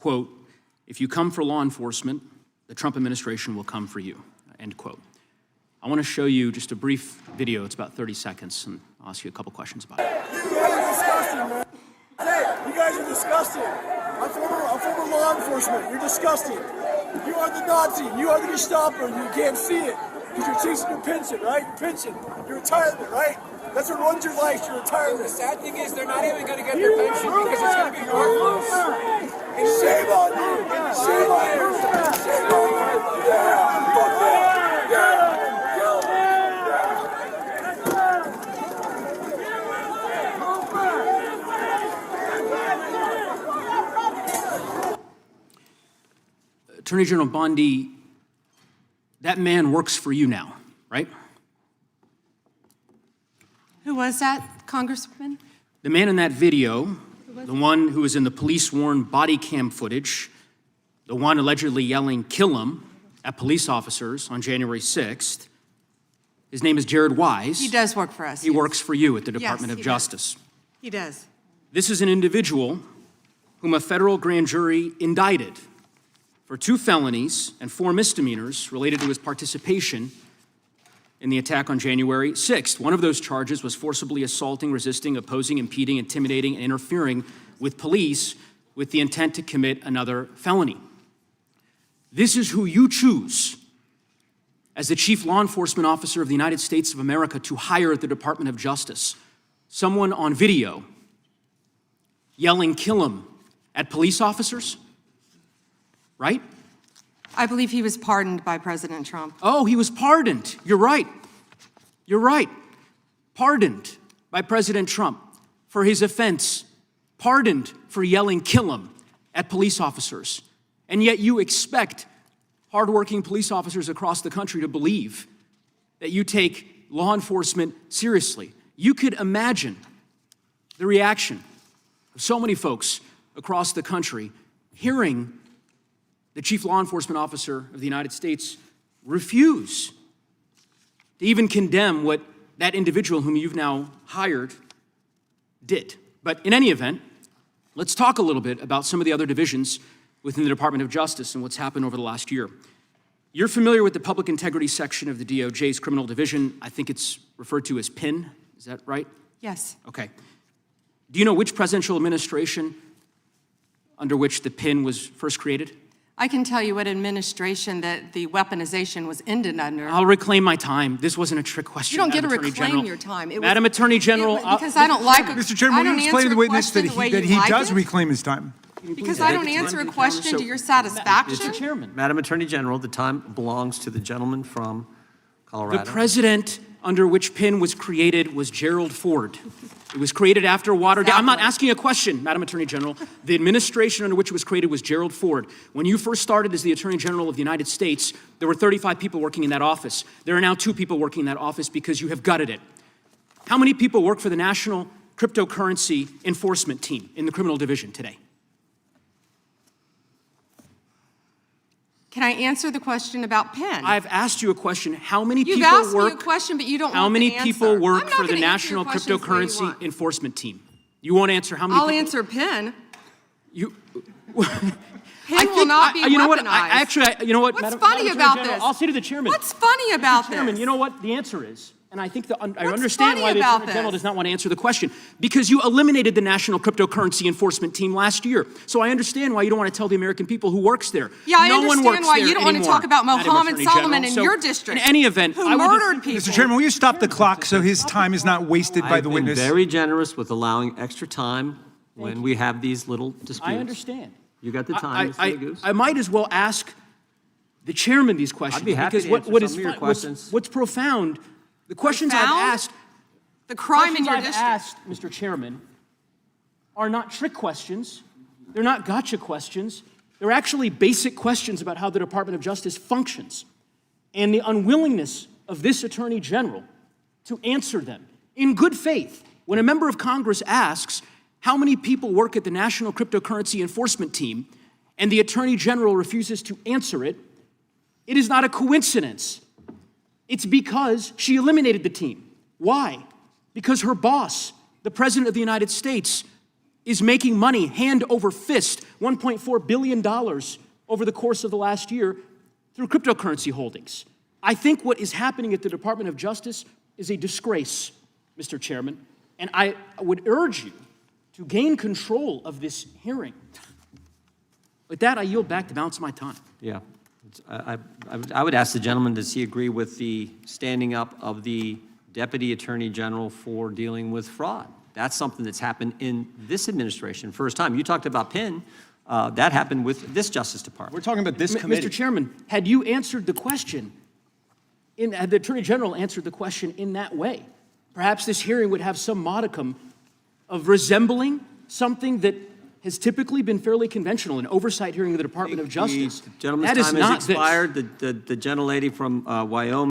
quote, "If you come for law enforcement, the Trump administration will come for you," end quote. I want to show you just a brief video. It's about 30 seconds, and I'll ask you a couple questions about it. You guys are disgusting, man. Hey, you guys are disgusting. I'm former law enforcement. You're disgusting. You are the Nazi. You are the Gestapo. You can't see it because you're chasing your pension, right? Your pension, your retirement, right? That's what runs your life, your retirement. The sad thing is they're not even going to get their pension because it's going to be worthless. And shame on you. Shame on you. Shame on you. Yeah. Fuck that. Yeah. Attorney General Bondi, that man works for you now, right? Who was that, Congressman? The man in that video, the one who was in the police-worn body cam footage, the one allegedly yelling, "Kill him," at police officers on January 6th, his name is Jared Wise. He does work for us. He works for you at the Department of Justice. He does. This is an individual whom a federal grand jury indicted for 2 felonies and 4 misdemeanors related to his participation in the attack on January 6th. One of those charges was forcibly assaulting, resisting, opposing, impeding, intimidating, and interfering with police with the intent to commit another felony. This is who you choose as the chief law enforcement officer of the United States of America to hire at the Department of Justice. Someone on video yelling, "Kill him," at police officers? Right? I believe he was pardoned by President Trump. Oh, he was pardoned. You're right. You're right. Pardoned by President Trump for his offense. Pardoned for yelling, "Kill him," at police officers. And yet you expect hardworking police officers across the country to believe that you take law enforcement seriously. You could imagine the reaction of so many folks across the country hearing the chief law enforcement officer of the United States refuse to even condemn what that individual whom you've now hired did. But in any event, let's talk a little bit about some of the other divisions within the Department of Justice and what's happened over the last year. You're familiar with the Public Integrity section of the DOJ's criminal division. I think it's referred to as PIN. Is that right? Yes. Okay. Do you know which presidential administration under which the PIN was first created? I can tell you what administration that the weaponization was ended under. I'll reclaim my time. This wasn't a trick question. You don't get to Madam Attorney reclaim General. your time. Madam Attorney General. Because I don't like Mr. Chairman, I will don't you explain to answer the a witness that question the way he you like does it. reclaim his time? Because I don't answer a question to your satisfaction. Mr. Chairman. Madam Attorney General, the time belongs to the gentleman from Colorado. The president under which PIN was created was Gerald Ford. It was created after Watergate. I'm not asking a question, Madam Attorney General. The administration under which it was created was Gerald Ford. When you first started as the Attorney General of the United States, there were 35 people working in that office. There are now 2 people working in that office because you have gutted it. How many people work for the National Cryptocurrency Enforcement Team in the criminal division today? Can I answer the question about PIN? I've asked you a question. How many You've people asked work? me a question, but you don't How want many the answer. people work I'm not for the gonna answer your National questions the way you Cryptocurrency want. Enforcement Team? You won't answer how many I'll people? answer PIN. You. PIN will not be you know what? weaponized. You know what? What's Madam funny Attorney about General, this? I'll say to the chairman. What's funny about this? Chairman, you know what the answer is? And I think I What's understand funny why the about Attorney General this? does not want to answer the question. Because you eliminated the National Cryptocurrency Enforcement Team last year. So I understand why you don't want to tell the American people who works there. Yeah, I no one understand works why there you don't want to anymore, talk about Madam Mohammed Attorney Solomon General. in So, your district. In any event, who I would murdered people. Mr. Chairman, will you stop the clock so his time is not wasted by I've the been witness? very generous with allowing extra time when we have these little disputes. I understand. You got the time, Mr. Neguse. I might as well ask the chairman these questions. I'd be happy because to what answer is some of your what's questions. what's profound, the questions I've Profound? asked, The crime in questions your I've district. asked, Mr. Chairman, are not trick questions. They're not gotcha questions. They're actually basic questions about how the Department of Justice functions and the unwillingness of this Attorney General to answer them in good faith. When a member of Congress asks how many people work at the National Cryptocurrency Enforcement Team and the Attorney General refuses to answer it, it is not a coincidence. It's because she eliminated the team. Why? Because her boss, the President of the United States, is making money hand over fist, $1.4 billion over the course of the last year through cryptocurrency holdings. I think what is happening at the Department of Justice is a disgrace, Mr. Chairman, and I would urge you to gain control of this hearing. With that, I yield back the balance of my time. Yeah. I would ask the gentleman, does he agree with the standing up of the Deputy Attorney General for dealing with fraud? That's something that's happened in this administration, first time. You talked about Penn. That happened with this Justice Department. We're talking about this committee. Mr. Chairman, had you answered the question, had the Attorney General answered the question in that way, perhaps this hearing would have some modicum of resembling something that has typically been fairly conventional, an oversight hearing of the Department of Justice. The gentleman's That is time has not this. expired. The gentlelady from Wyoming